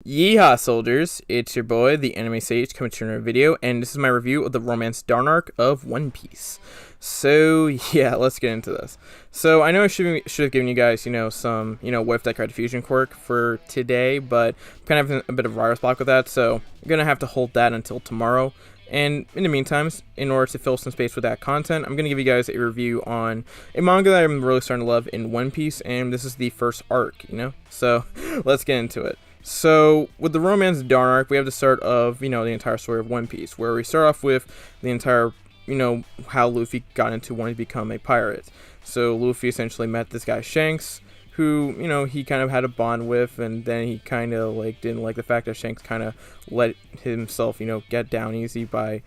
Yeehaw, soldiers! It's your boy, the Anime Sage, coming to another video, and this is my review of the Romance Dawn arc of One Piece. So, yeah, let's get into this. So, I know I should have given you guys, some, what if that cried fusion quirk for today, but I'm kind of having a bit of writer's block with that, so I'm gonna have to hold that until tomorrow. And in the meantime, in order to fill some space with that content, I'm going to give you guys a review on a manga that I'm really starting to love in One Piece, and this is the first arc, So, let's get into it. So, with the Romance Dawn arc, we have the start of, the entire story of One Piece, where we start off with the entire, how Luffy got into wanting to become a pirate. So, Luffy essentially met this guy Shanks, who, he kind of had a bond with, and then he kind of, didn't like the fact that Shanks kind of let himself, get down easy by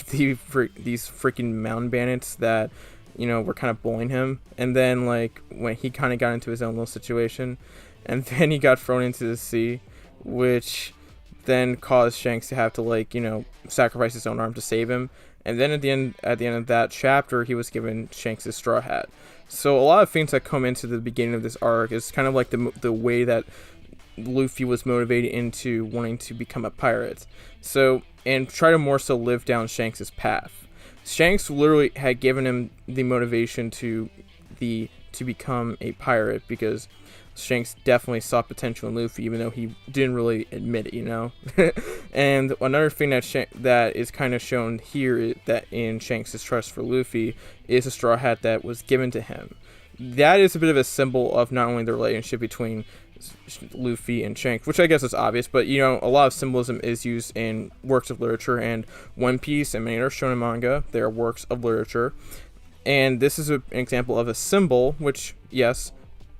these freaking mountain bandits that, were kind of bullying him. And then, when he kind of got into his own little situation, and then he got thrown into the sea, which then caused Shanks to have to, sacrifice his own arm to save him. And then at the end of that chapter, he was given Shanks' straw hat. So a lot of things that come into the beginning of this arc is kind of like the way that Luffy was motivated into wanting to become a pirate. So, and try to more so live down Shanks' path. Shanks literally had given him the motivation to become a pirate, because Shanks definitely saw potential in Luffy, even though he didn't really admit it, And another thing that is kind of shown here that in Shanks' trust for Luffy is a straw hat that was given to him. That is a bit of a symbol of not only the relationship between Luffy and Shanks, which I guess is obvious, but a lot of symbolism is used in works of literature, and One Piece and many other shonen manga, they are works of literature. And this is an example of a symbol, which, yes,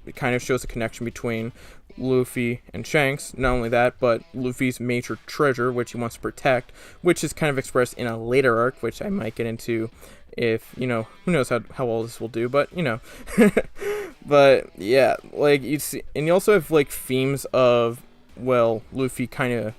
it kind of shows a connection between Luffy and Shanks. Not only that, but Luffy's major treasure, which he wants to protect, which is kind of expressed in a later arc, which I might get into if, who knows how well this will do, but, But, yeah, you see, and you also have, themes of, well, Luffy kind of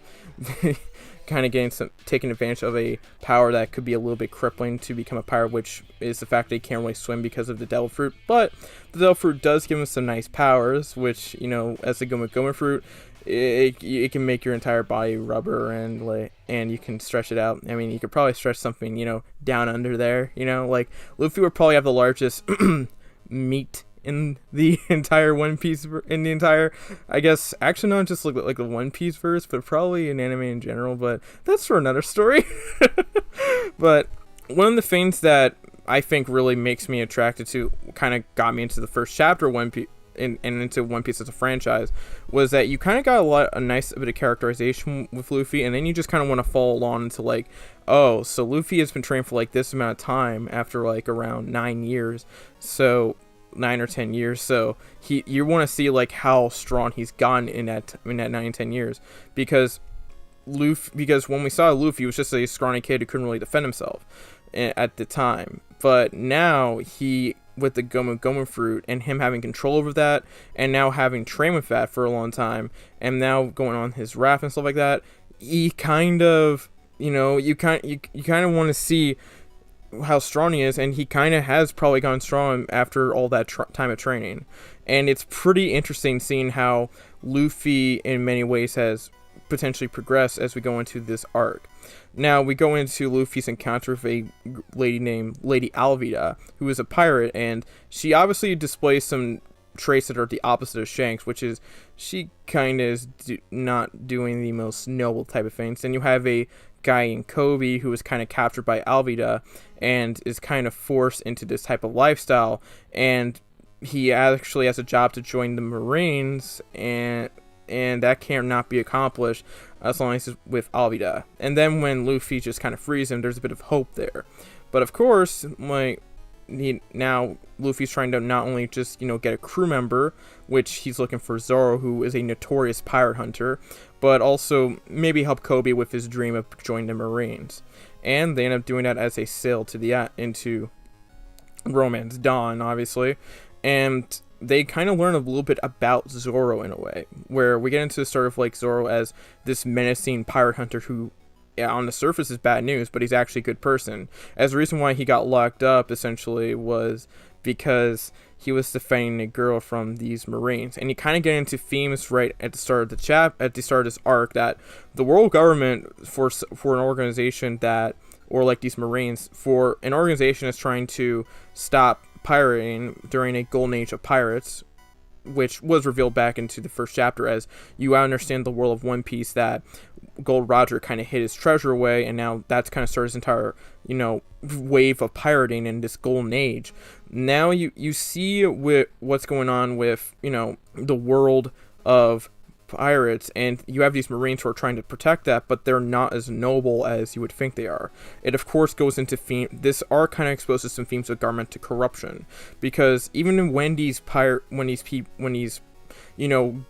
taking advantage of a power that could be a little bit crippling to become a pirate, which is the fact that he can't really swim because of the devil fruit. But the devil fruit does give him some nice powers, which, as the Goma fruit, it can make your entire body rubber, and you can stretch it out. I mean, you could probably stretch something, down under there, Luffy would probably have the largest meat in the entire One Piece, I guess, actually not just like the One Piece verse, but probably in anime in general, but that's for another story. But one of the things that I think really makes me attracted to, kind of got me into the first chapter of One Piece, and into One Piece as a franchise, was that you kind of got a nice bit of characterization with Luffy, and then you just kind of want to follow along into oh, so Luffy has been trained for this amount of time after around 9 years, so 9 or 10 years, so you want to see how strong he's gotten in that 9-10 years, because when we saw Luffy, he was just a scrawny kid who couldn't really defend himself at the time. But now with the Goma fruit, and him having control over that, and now having trained with that for a long time, and now going on his raft and stuff like that, he kind of, you kind of want to see how strong he is, and he kind of has probably gone strong after all that time of training. And it's pretty interesting seeing how Luffy in many ways has potentially progressed as we go into this arc. Now we go into Luffy's encounter with a lady named Lady Alvida, who is a pirate, and she obviously displays some traits that are the opposite of Shanks, which is she kind of is not doing the most noble type of things. Then you have a guy in Coby who is kind of captured by Alvida and is kind of forced into this type of lifestyle, and he actually has a job to join the Marines, and that cannot be accomplished as long as he's with Alvida. And then when Luffy just kind of frees him, there's a bit of hope there. But of course, now Luffy's trying to not only just get a crew member, which he's looking for Zoro, who is a notorious pirate hunter, but also maybe help Coby with his dream of joining the Marines. And they end up doing that as they sail into Romance Dawn, obviously, and they kind of learn a little bit about Zoro in a way, where we get into sort of Zoro as this menacing pirate hunter who, on the surface, is bad news, but he's actually a good person. As the reason why he got locked up essentially was because he was defending a girl from these Marines. And you kind of get into themes right at the start of the start of this arc, that the world government, for an organization that, or like these Marines, for an organization that's trying to stop pirating during a golden age of pirates, which was revealed back into the first chapter, as you understand the world of One Piece, that Gold Roger kind of hid his treasure away, and now that's kind of started his entire, wave of pirating in this golden age. Now you see what's going on with, the world of pirates, and you have these Marines who are trying to protect that, but they're not as noble as you would think they are. It of course goes into this arc kind of exposes some themes of government to corruption, because even when these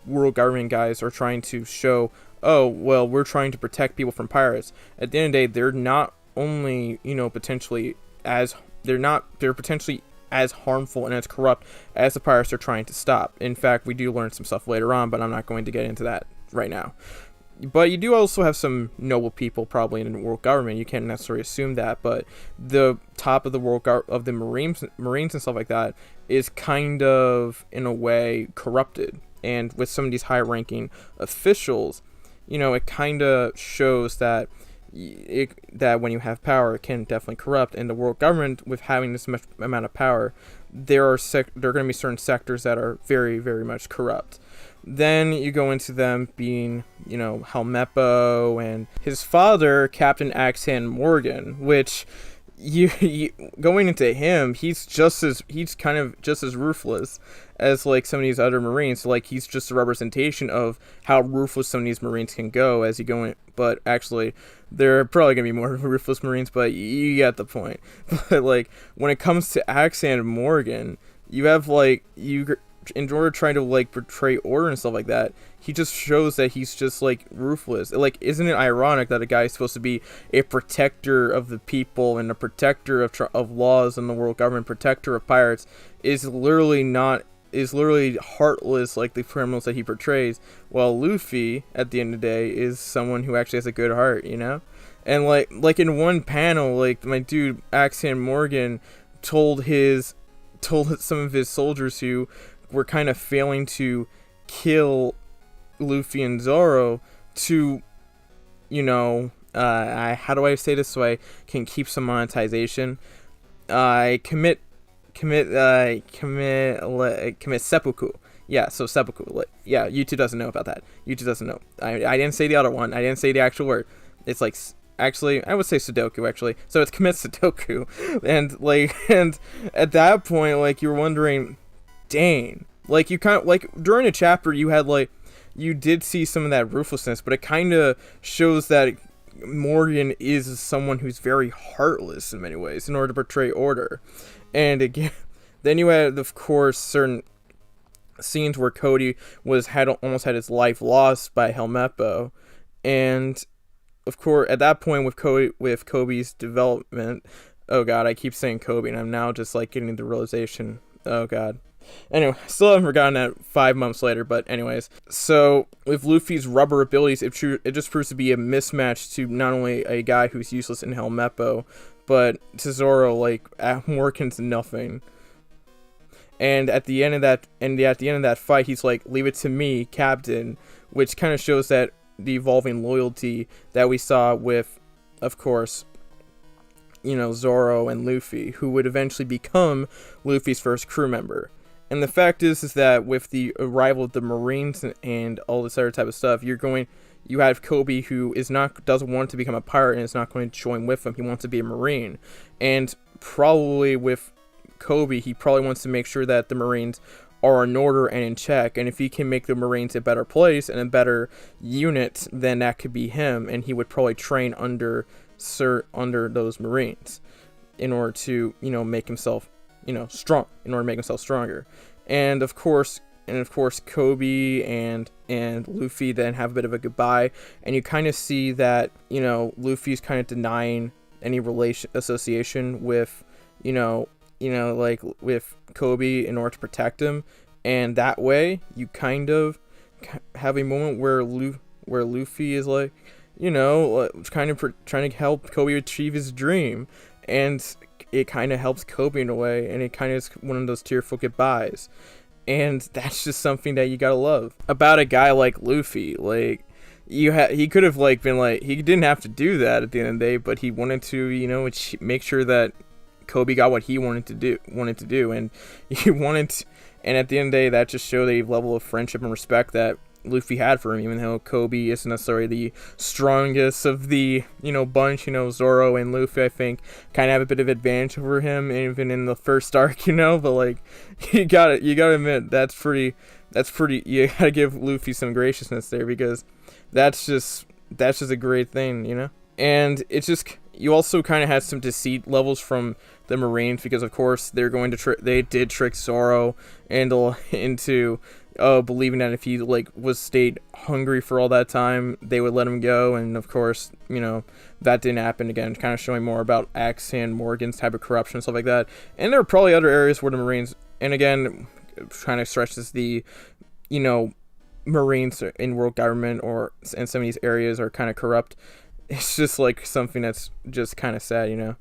world government guys are trying to show, oh well, we're trying to protect people from pirates, at the end of the day, they're not only they're potentially as harmful and as corrupt as the pirates are trying to stop. In fact, we do learn some stuff later on, but I'm not going to get into that right now. But you do also have some noble people probably in the world government. You can't necessarily assume that, but the top of the of the Marines and stuff like that is kind of, in a way, corrupted. And with some of these high-ranking officials, it kind of shows that that when you have power, it can definitely corrupt. And the world government, with having this much amount of power, there are going to be certain sectors that are very, very much corrupt. Then you go into them being, Helmeppo and his father, Captain Axehand Morgan, which you going into him, he's kind of just as ruthless as like some of these other Marines. Like, he's just a representation of how ruthless some of these Marines can go as you go in. But actually, there are probably gonna be more ruthless Marines, but you get the point. But like, when it comes to Axehand Morgan, you have in order to try to like portray order and stuff like that, he just shows that he's just like ruthless. Like, isn't it ironic that a guy is supposed to be a protector of the people and a protector of laws in the world government, protector of pirates, is literally heartless like the criminals that he portrays, while Luffy at the end of the day is someone who actually has a good heart, And like in one panel, like, my dude Axehand Morgan told some of his soldiers who were kind of failing to kill Luffy and Zoro to, how do I say this so I can keep some monetization? Commit seppuku. Yeah, so seppuku. Yeah, YouTube doesn't know about that. YouTube doesn't know. I didn't say the other one. I didn't say the actual word. It's like, actually, I would say Sudoku, actually. So it's commit Sudoku. And at that point, like, you're wondering, dang. Like, you kind of, like, during a chapter, you had, like, you did see some of that ruthlessness, but it kind of shows that Morgan is someone who's very heartless in many ways in order to portray order. And again, then you had, of course, certain scenes where Cody almost had his life lost by Helmeppo, and of course, at that point with Coby's development, oh god, I keep saying Coby, and I'm now just like getting the realization, oh god. Anyway, still haven't forgotten that 5 months later, but anyways. So, with Luffy's rubber abilities, it just proves to be a mismatch to not only a guy who's useless in Helmeppo, but to Zoro, like, Morgan's nothing. And at the end of that fight, he's like, leave it to me, Captain, which kind of shows that the evolving loyalty that we saw with, of course, Zoro and Luffy, who would eventually become Luffy's first crew member. And the fact is that with the arrival of the Marines and all this other type of stuff, you have Coby, who doesn't want to become a pirate and is not going to join with them. He wants to be a Marine. And probably with Coby, he probably wants to make sure that the Marines are in order and in check. And if he can make the Marines a better place and a better unit, then that could be him. And he would probably train under those Marines in order to, make himself, strong, in order to make himself stronger. And of course, Coby and Luffy then have a bit of a goodbye, and you kind of see that, Luffy's kind of denying any association with, like with Coby in order to protect him, and that way you kind of have a moment where Luffy is like, kind of trying to help Coby achieve his dream. and it kind of helps Coby in a way, and it kind of is one of those tearful goodbyes. And that's just something that you gotta love about a guy like Luffy. Like, he could have like been like, he didn't have to do that at the end of the day, but he wanted to, you know, make sure that Coby got what he wanted to do, and he wanted to, and at the end of the day, that just showed a level of friendship and respect that Luffy had for him, even though Coby isn't necessarily the strongest of the, you know, bunch. You know, Zoro and Luffy, I think, kind of have a bit of advantage over him, even in the first arc, you know. But like, you gotta admit, that's pretty. You gotta give Luffy some graciousness there, because that's just a great thing, you know. And it's just, you also kind of had some deceit levels from the Marines, because of course they did trick Zoro into believing that if he like stayed hungry for all that time, they would let him go. And of course, you know, that didn't happen. Again, kind of showing more about X and Morgan's type of corruption and stuff like that. And there are probably other areas where the Marines, and again, trying to stretch this, the, you know, Marines in world government or in some of these areas are kind of corrupt. It's just like something that's just kind of sad, you know,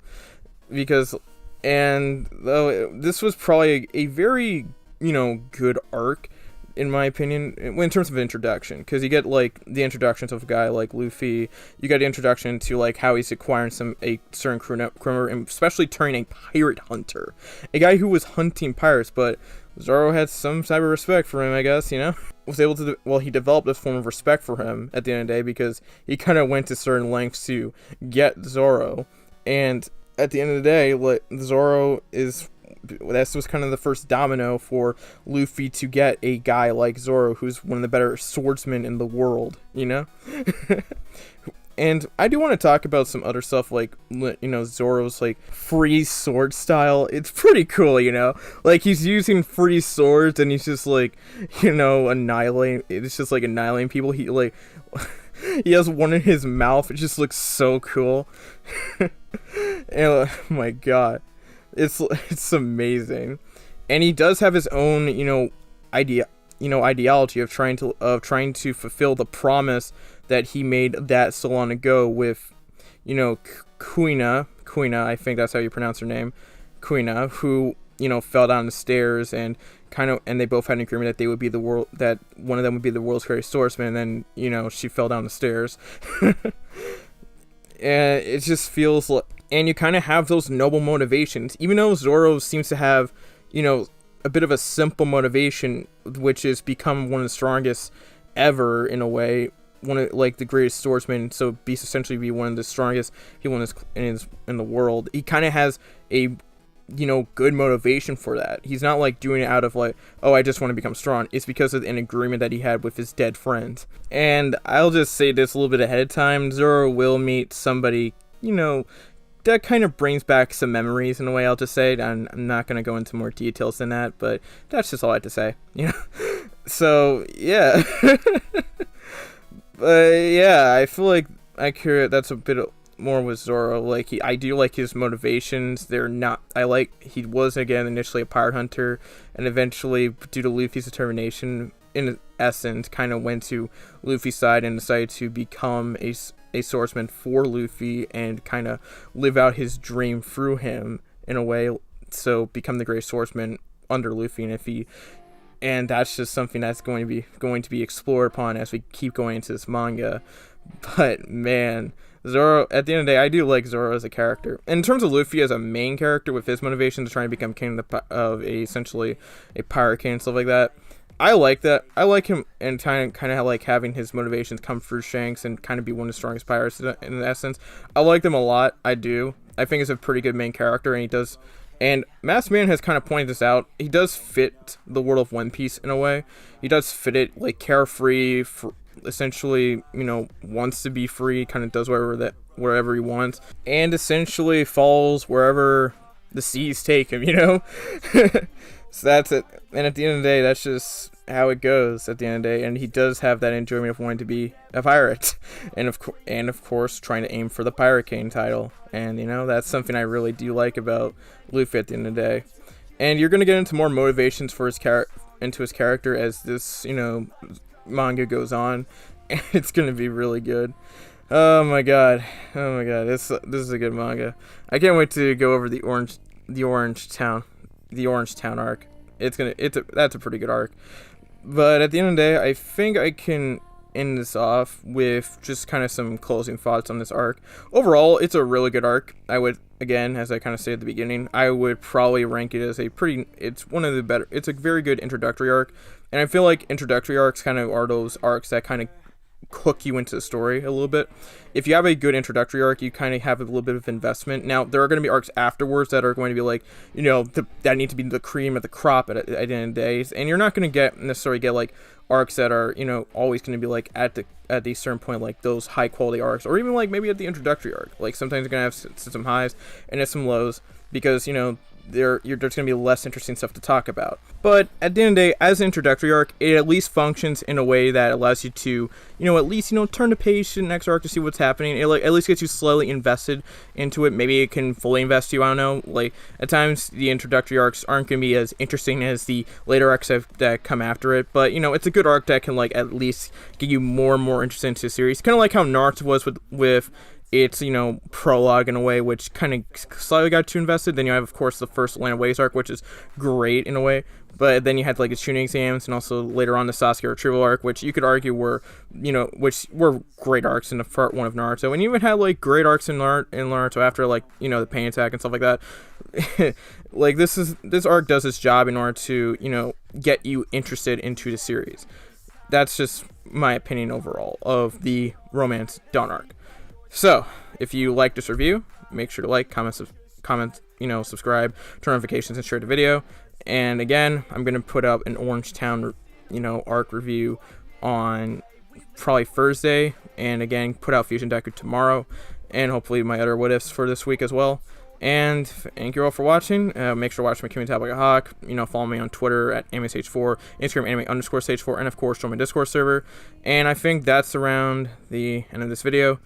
because, and though this was probably a very, you know, good arc, in my opinion, in terms of introduction, because you get like the introductions of a guy like Luffy, you get the introduction to like how he's acquiring a certain crew member, and especially turning a pirate hunter, a guy who was hunting pirates, but Zoro had some type of respect for him, I guess, you know, was able to, well, he developed this form of respect for him at the end of the day, because he kind of went to certain lengths to get Zoro, and at the end of the day, like, Zoro is, that was kind of the first domino for Luffy to get a guy like Zoro, who's one of the better swordsmen in the world, you know? And I do want to talk about some other stuff, like, you know, Zoro's, like, free sword style. It's pretty cool, you know? Like, he's using free swords, and he's just, like, you know, annihilating people. He, like, he has one in his mouth. It just looks so cool. And, oh my god. It's amazing. And he does have his own, you know, ideology of trying to fulfill the promise that he made that so long ago with, you know, Kuina, I think that's how you pronounce her name, Kuina, who, you know, fell down the stairs, and they both had an agreement that that one of them would be the world's greatest swordsman, and then, you know, she fell down the stairs. And it just feels like, and you kind of have those noble motivations, even though Zoro seems to have, you know, a bit of a simple motivation, which is become one of the strongest ever in a way, one of, like, the greatest swordsman, so essentially be one of the strongest people in the world. He kind of has a, you know, good motivation for that. He's not like doing it out of like, oh, I just want to become strong. It's because of an agreement that he had with his dead friend. And I'll just say this a little bit ahead of time, Zoro will meet somebody, you know, that kind of brings back some memories in a way. I'll just say, I'm not going to go into more details than that, but that's just all I had to say, you know. So yeah. But yeah, I feel like that's a bit more with Zoro. Like, I do like his motivations. He was, again, initially a pirate hunter, and eventually, due to Luffy's determination, in essence, kind of went to Luffy's side and decided to become a swordsman for Luffy and kind of live out his dream through him in a way, so become the greatest swordsman under Luffy. And that's just something that's going to be explored upon as we keep going into this manga. But man, Zoro, at the end of the day, I do like Zoro as a character. In terms of Luffy as a main character with his motivation to try and become king of essentially a pirate king and stuff like that, I like that. I like him, and kind of like having his motivations come through Shanks and kind of be one of the strongest pirates in essence. I like them a lot. I do. I think he's a pretty good main character, and he does. And Masked Man has kind of pointed this out. He does fit the world of One Piece in a way. He does fit it, like, carefree, essentially, you know, wants to be free, kind of does wherever he wants, and essentially falls wherever the seas take him, you know? So that's it. And at the end of the day, that's just how it goes at the end of the day. And he does have that enjoyment of wanting to be a pirate, and of course trying to aim for the Pirate King title. And, you know, that's something I really do like about Luffy at the end of the day. And you're gonna get into more motivations for his character as this, you know, manga goes on, and it's gonna be really good. Oh my god. Oh my god. This is a good manga. I can't wait to go over the Orange Town arc. That's a pretty good arc. But at the end of the day, I think I can end this off with just kind of some closing thoughts on this arc. Overall, it's a really good arc. I would, again, as I kind of said at the beginning, I would probably rank it as it's one of the better, it's a very good introductory arc. And I feel like introductory arcs kind of are those arcs that kind of hook you into the story a little bit. If you have a good introductory arc, you kind of have a little bit of investment. Now, there are going to be arcs afterwards that are going to be like, that need to be the cream of the crop at the end of the day. And you're not going to necessarily get like arcs that are, always going to be like at the certain point, like those high quality arcs, or even like maybe at the introductory arc. Like sometimes you're going to have some highs and some lows because, there's going to be less interesting stuff to talk about. But at the end of the day, as an introductory arc, it at least functions in a way that allows you to, at least, turn the page to the next arc to see what's happening. It at least gets you slightly invested into it. Maybe it can fully invest you, I don't know. Like, at times, the introductory arcs aren't going to be as interesting as the later arcs that come after it. But, it's a good arc that can, like, at least get you more and more interested into the series. Kind of like how Naruto was with its, prologue in a way, which kind of slightly got too invested. Then you have, of course, the first Land of Waves arc, which is great in a way. But then you had, like, its tuning exams, and also later on the Sasuke retrieval arc, which you could argue were, which were great arcs in the part one of Naruto. And you even had, like, great arcs in Naruto after, like, the pain attack and stuff like that. Like, this arc does its job in order to, get you interested into the series. That's just my opinion overall of the Romance Dawn arc. So, if you like this review, make sure to like, comment, subscribe, turn notifications, and share the video. And again, I'm going to put up an Orange Town, arc review on probably Thursday. And again, put out Fusion Deku tomorrow. And hopefully my other what ifs for this week as well. And thank you all for watching. Make sure to watch my community tab like a hawk. Follow me on Twitter at AnimeStage4, Instagram anime_stage4, and of course join my Discord server. And I think that's around the end of this video.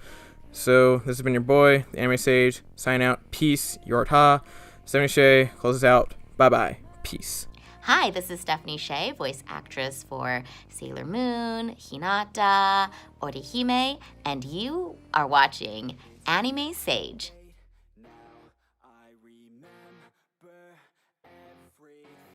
So, this has been your boy, the Anime Sage, sign out. Peace, Yorta. Stephanie Shea, closes out. Bye-bye. Peace. Hi, this is Stephanie Shea, voice actress for Sailor Moon, Hinata, Orihime, and you are watching Anime Sage.